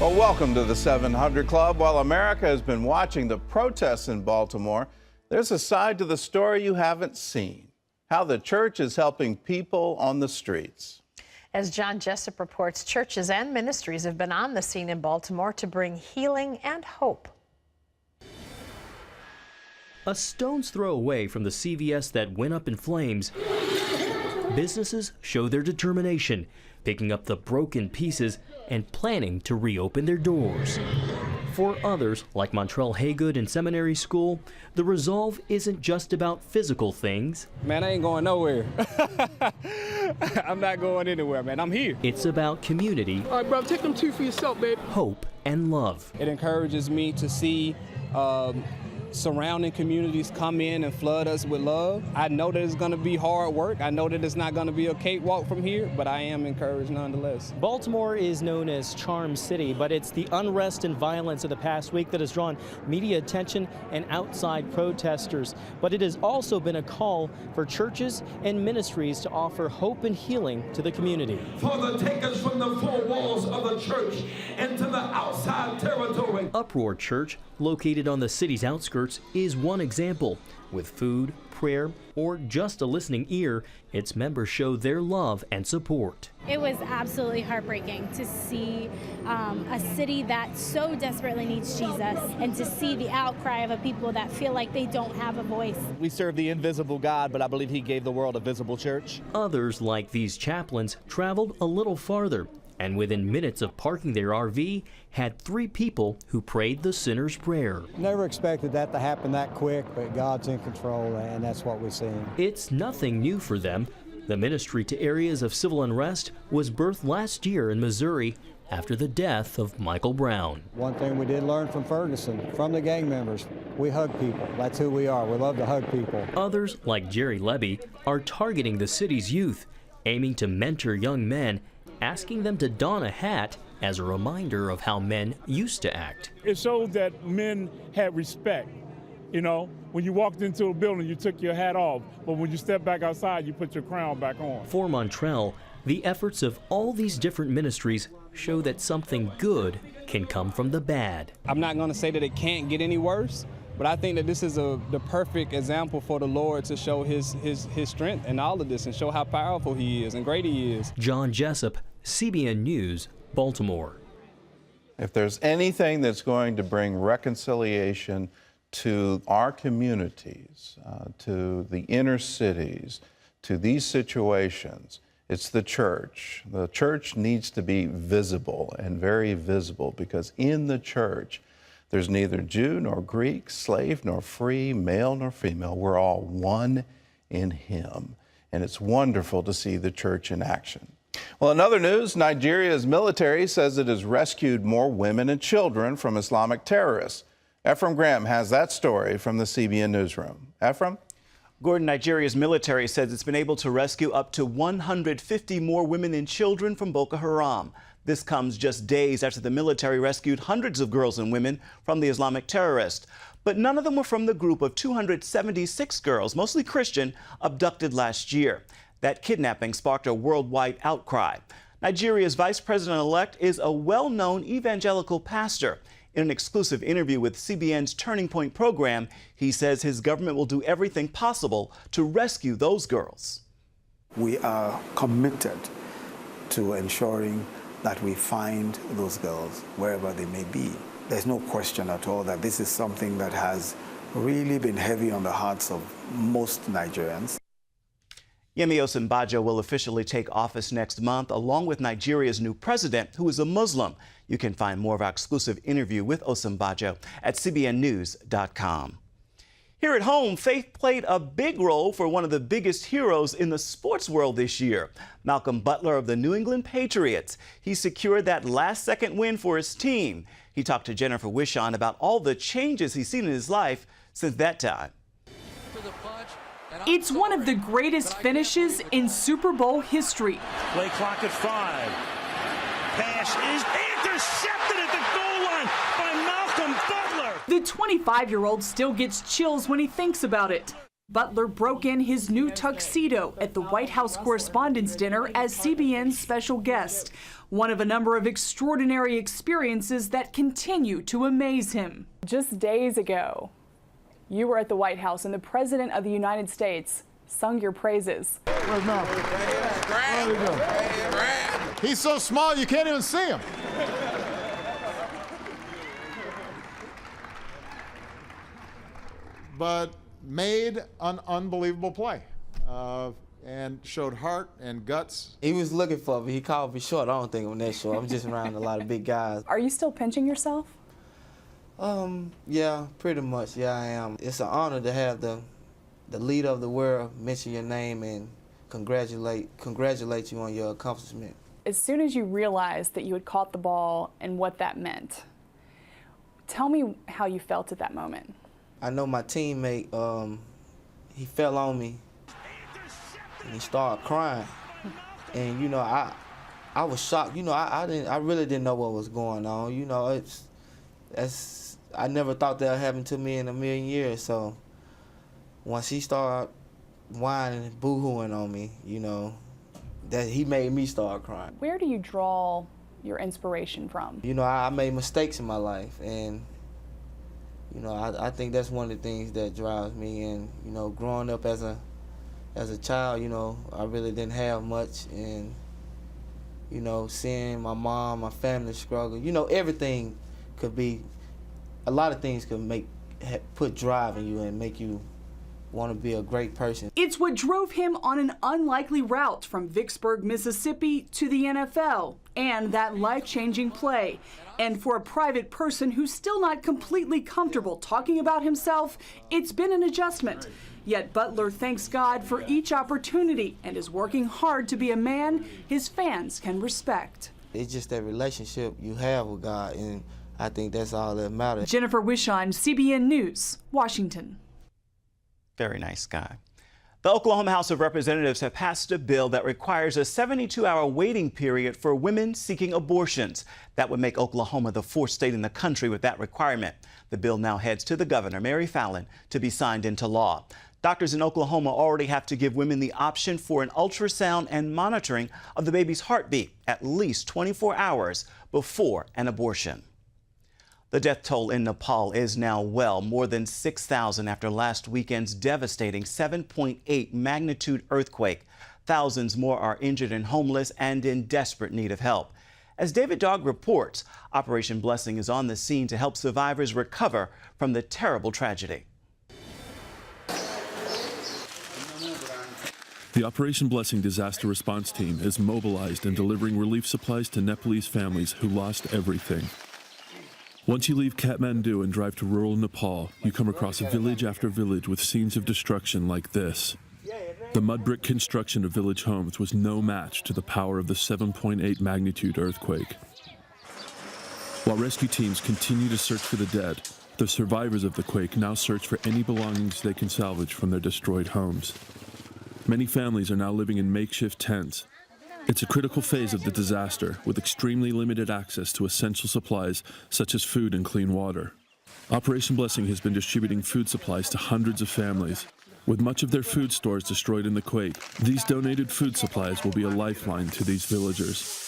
Well, welcome to the 700 Club. While America has been watching the protests in Baltimore, there's a side to the story you haven't seen. How the church is helping people on the streets. As John Jessup reports, churches and ministries have been on the scene in Baltimore to bring healing and hope. A stone's throw away from the CVS that went up in flames, businesses show their determination, picking up the broken pieces and planning to reopen their doors. For others, like Montrell Haygood in seminary school, the resolve isn't just about physical things. Man, I ain't going nowhere. I'm not going anywhere, man. I'm here. It's about community. All right, bro, take them two for yourself, baby. Hope and love. It encourages me to see surrounding communities come in and flood us with love. I know that it's going to be hard work. I know that it's not going to be a cakewalk from here, but I am encouraged nonetheless. Baltimore is known as Charm City, but it's the unrest and violence of the past week that has drawn media attention and outside protesters. But it has also been a call for churches and ministries to offer hope and healing to the community. Father, take us from the four walls of the church into the outside territory. Uproar Church, located on the city's outskirts, is one example. With food, prayer, or just a listening ear, its members show their love and support. It was absolutely heartbreaking to see a city that so desperately needs Jesus, and to see the outcry of a people that feel like they don't have a voice. We serve the invisible God, but I believe he gave the world a visible church. Others, like these chaplains, traveled a little farther, and within minutes of parking their RV, had 3 people who prayed the sinner's prayer. Never expected that to happen that quick, but God's in control, and that's what we're seeing. It's nothing new for them. The ministry to areas of civil unrest was birthed last year in Missouri after the death of Michael Brown. One thing we did learn from Ferguson, from the gang members, we hug people. That's who we are. We love to hug people. Others, like Jerry Levy, are targeting the city's youth, aiming to mentor young men, asking them to don a hat as a reminder of how men used to act. It shows that men had respect. You know, when you walked into a building, you took your hat off, but when you step back outside, you put your crown back on. For Montrell, the efforts of all these different ministries show that something good can come from the bad. I'm not going to say that it can't get any worse, but I think that this is the perfect example for the Lord to show his strength in all of this and show how powerful he is and great he is. John Jessup, CBN News, Baltimore. If there's anything that's going to bring reconciliation to our communities, to the inner cities, to these situations, it's the church. The church needs to be visible and very visible, because in the church, there's neither Jew nor Greek, slave nor free, male nor female. We're all one in Him. And it's wonderful to see the church in action. Well, in other news, Nigeria's military says it has rescued more women and children from Islamic terrorists. Ephraim Graham has that story from the CBN Newsroom. Ephraim? Gordon, Nigeria's military says it's been able to rescue up to 150 more women and children from Boko Haram. This comes just days after the military rescued hundreds of girls and women from the Islamic terrorists. But none of them were from the group of 276 girls, mostly Christian, abducted last year. That kidnapping sparked a worldwide outcry. Nigeria's vice president-elect is a well-known evangelical pastor. In an exclusive interview with CBN's Turning Point program, he says his government will do everything possible to rescue those girls. We are committed to ensuring that we find those girls wherever they may be. There's no question at all that this is something that has really been heavy on the hearts of most Nigerians. Yemi Osinbajo will officially take office next month, along with Nigeria's new president, who is a Muslim. You can find more of our exclusive interview with Osinbajo at cbnnews.com. Here at home, faith played a big role for one of the biggest heroes in the sports world this year, Malcolm Butler of the New England Patriots. He secured that last-second win for his team. He talked to Jennifer Wishon about all the changes he's seen in his life since that time. It's one of the greatest finishes in Super Bowl history. Play clock at 5. Pass is intercepted at the goal line by Malcolm Butler. The 25-year-old still gets chills when he thinks about it. Butler broke in his new tuxedo at the White House Correspondents' Dinner as CBN's special guest, one of a number of extraordinary experiences that continue to amaze him. Just days ago, you were at the White House and the President of the United States sung your praises. Where's Malcolm? Where did he go? He's so small you can't even see him. But made an unbelievable play and showed heart and guts. He was looking for me. He called me short. I don't think I'm that short. I'm just around a lot of big guys. Are you still pinching yourself? Yeah, pretty much. Yeah, I am. It's an honor to have the leader of the world mention your name and congratulate you on your accomplishment. As soon as you realized that you had caught the ball and what that meant, tell me how you felt at that moment. I know my teammate, he fell on me and he started crying. And you know, I was shocked. You know, I really didn't know what was going on. You know, I never thought that would happen to me in a million years. So once he started whining and boo-hooing on me, you know, that he made me start crying. Where do you draw your inspiration from? You know, I made mistakes in my life, and you know, I think that's one of the things that drives me. And you know, growing up as a child, you know, I really didn't have much, and you know, seeing my mom, my family struggle, you know, everything could be, a lot of things could put drive in you and make you want to be a great person. It's what drove him on an unlikely route from Vicksburg, Mississippi to the NFL and that life-changing play. And for a private person who's still not completely comfortable talking about himself, it's been an adjustment. Yet Butler thanks God for each opportunity and is working hard to be a man his fans can respect. It's just that relationship you have with God, and I think that's all that matters. Jennifer Wishon, CBN News, Washington. Very nice guy. The Oklahoma House of Representatives have passed a bill that requires a 72-hour waiting period for women seeking abortions. That would make Oklahoma the fourth state in the country with that requirement. The bill now heads to the governor, Mary Fallin, to be signed into law. Doctors in Oklahoma already have to give women the option for an ultrasound and monitoring of the baby's heartbeat at least 24 hours before an abortion. The death toll in Nepal is now well more than 6,000 after last weekend's devastating 7.8 magnitude earthquake. Thousands more are injured and homeless and in desperate need of help. As David Dogg reports, Operation Blessing is on the scene to help survivors recover from the terrible tragedy. The Operation Blessing disaster response team is mobilized and delivering relief supplies to Nepalese families who lost everything. Once you leave Kathmandu and drive to rural Nepal, you come across village after village with scenes of destruction like this. The mud brick construction of village homes was no match to the power of the 7.8 magnitude earthquake. While rescue teams continue to search for the dead, the survivors of the quake now search for any belongings they can salvage from their destroyed homes. Many families are now living in makeshift tents. It's a critical phase of the disaster, with extremely limited access to essential supplies such as food and clean water. Operation Blessing has been distributing food supplies to hundreds of families. With much of their food stores destroyed in the quake, these donated food supplies will be a lifeline to these villagers.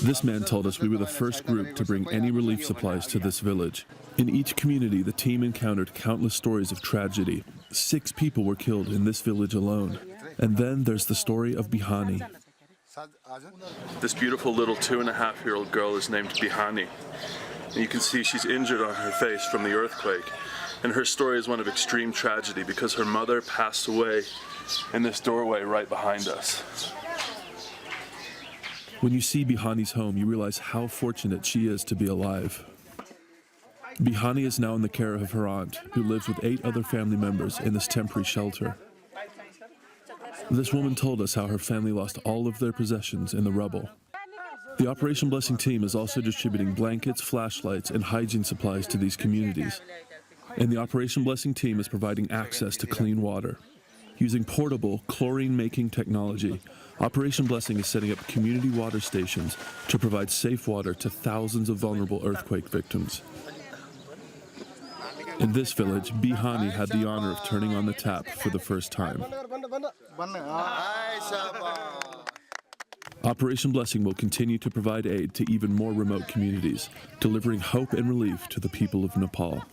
This man told us we were the first group to bring any relief supplies to this village. In each community, the team encountered countless stories of tragedy. 6 people were killed in this village alone. And then there's the story of Bihani. This beautiful little 2.5-year-old girl is named Bihani. And you can see she's injured on her face from the earthquake. And her story is one of extreme tragedy because her mother passed away in this doorway right behind us. When you see Bihani's home, you realize how fortunate she is to be alive. Bihani is now in the care of her aunt, who lives with 8 other family members in this temporary shelter. This woman told us how her family lost all of their possessions in the rubble. The Operation Blessing team is also distributing blankets, flashlights, and hygiene supplies to these communities. And the Operation Blessing team is providing access to clean water. Using portable, chlorine-making technology, Operation Blessing is setting up community water stations to provide safe water to thousands of vulnerable earthquake victims. In this village, Bihani had the honor of turning on the tap for the first time. Operation Blessing will continue to provide aid to even more remote communities, delivering hope and relief to the people of Nepal.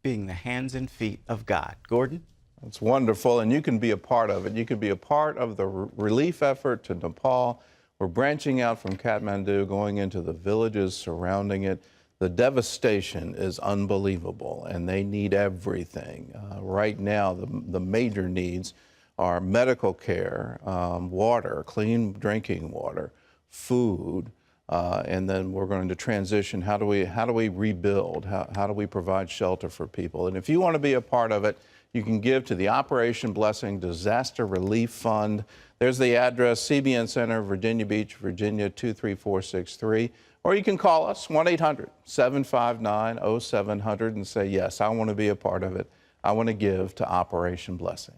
Being the hands and feet of God. Gordon? It's wonderful, and you can be a part of it. You can be a part of the relief effort to Nepal. We're branching out from Kathmandu, going into the villages surrounding it. The devastation is unbelievable, and they need everything. Right now, the major needs are medical care, water, clean drinking water, food, and then we're going to transition. How do we rebuild? How do we provide shelter for people? And if you want to be a part of it, you can give to the Operation Blessing Disaster Relief Fund. There's the address, CBN Center, Virginia Beach, Virginia 23463. Or you can call us, 1-800-759-0700, and say, yes, I want to be a part of it. I want to give to Operation Blessing.